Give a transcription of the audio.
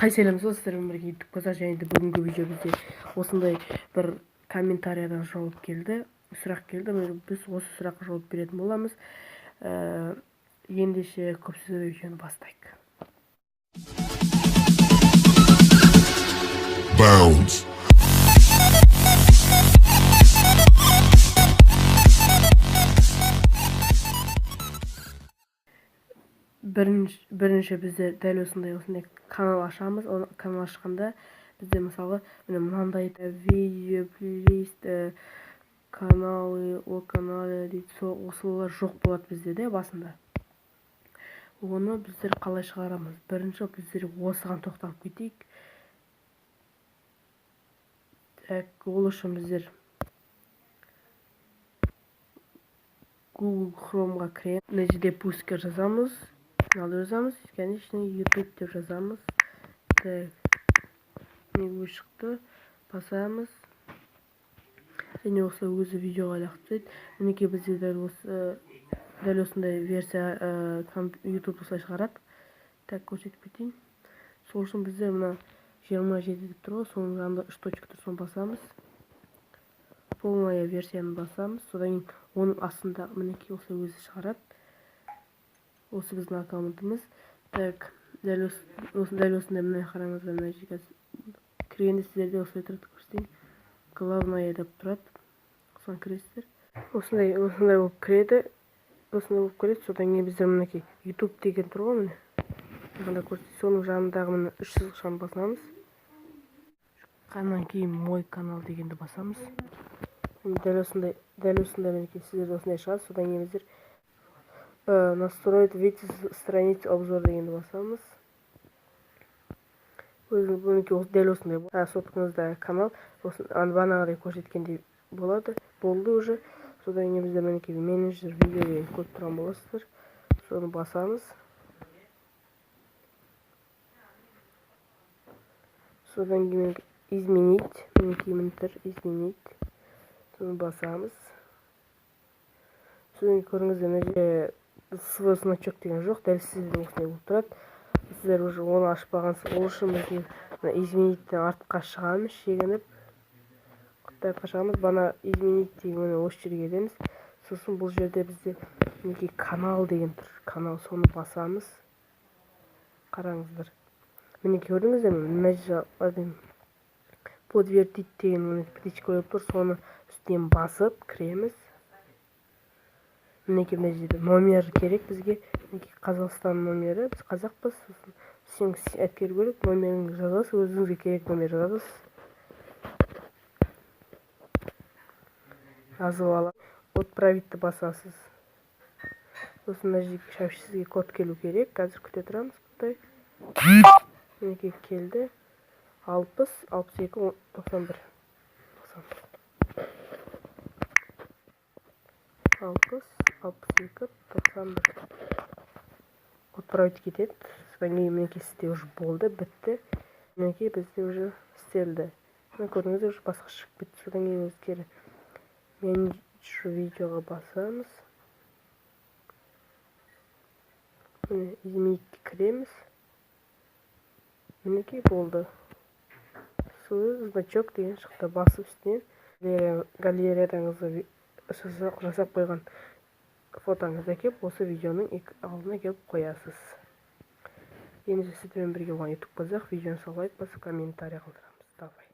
Қайселеміз сіздермен бірге YouTube қазақ және де бүгінгі видео бізде осындай бір комментариядан жауап келді, сұрақ келді. Біз осы сұраққа жауап беретін боламыз. Ендеше көп сөз видеоны бастайық. Bounce. Бірінші бізде дәл осындай канал ашамыз. Канал ашқанда бізде мысалы мынандай видео плейлист каналы о канале дейді, осылар жоқ болады бізде де басында. Оны біздер қалай шығарамыз? Бірінші біздер осыған тоқталып кетейік. Ол үшін біздер Google Chrome'ға кіреміз. Мына жерде поиск жазамыз. Жазамыз, конечно, YouTube деп жазамыз. Не шықты, басамыз. Және осылай өзі видеоға лақтырады. Мінекей бізде дәл осындай версия YouTube осылай шығарады. Так, көрсетіп кетейін. Сол үшін бізде мына 27 деп тұр ғой, соның жанында 3 точка тұр, соны басамыз. Полная версияны басамыз. Содан кейін оның астында мінекей осылай өзі шығарады. Осы біздің аккаунтымыз. Так, дәл осындай мына қараңыз, мына жерге кіргенде сіздерде осылай тұрады, көрсетейін. Главное деп тұрады. Соны кіресіздер. Осындай болып кіреді. Содан кейін біздер мінекей YouTube деген тұр ғой, міне. Мында көрсетейін. Соның жанындағы міне 3 сызықшаны басамыз. Шыққаннан кейін мой канал дегенді басамыз. Дәл осындай мінекей сіздерде осындай шығады. Содан кейін біздер настроить выйти страниц обзор дегенді басамыз. Өзіңіз дәл осындай соткаңызда канал банағыдай көрсеткендей болды уже. Содан кейін біздер мінекей менеджер видео деген көріп тұрған боласыздар. Соны басамыз. Содан кейін изменить, мінекей мінтір изменить. Соны басамыз. Содан көріңіздер, мына жерде свой значок деген жоқ, дәл сіздерде осындай болып тұрады. Сіздер уже оны ашпағансыз, ол үшін бізде измениттен артқа шығамыз, шегініп. Құттайға шығамыз, бана изменить деген осы жерге келеміз. Сосын бұл жерде бізде мінекей канал деген тұр, канал, соны басамыз. Қараңыздар. Мінекей көрдіңіздер, мына жерде подтвердить деген птичка қойып тұр, соны үстінен басып кіреміз. Мінекей мына жерде номер керек бізге. Мінекей Қазақстан номері, біз қазақпыз. Сен әпкер бөліп номеріңді жазасыз, өзіңізге керек номер жазасыз. Жазып алып, отправитті басасыз. Сосын мына жерге сізге код келу керек. Қазір күте тұрамыз. Мінекей келді. 60, 62, 91. 60, 62, 91. Отправить кетеді. Содан кейін мінекей сізде уже болды, бітті. Мінекей бізде уже істелді. Көрдіңіз, уже басқа шығып кетті. Содан кейін өзгері менеджер видеоға басамыз. Изменить кіреміз. Мінекей болды. Сол значок деген шықты, басып үстінен галереядаңызға жасап қойған фотоңызды әкеп, осы видеоның алдына келіп қоясыз. Енді сіздермен бірге болған YouTube қазақ видеоны салайық, басып комментарий қалдырамыз. Давай.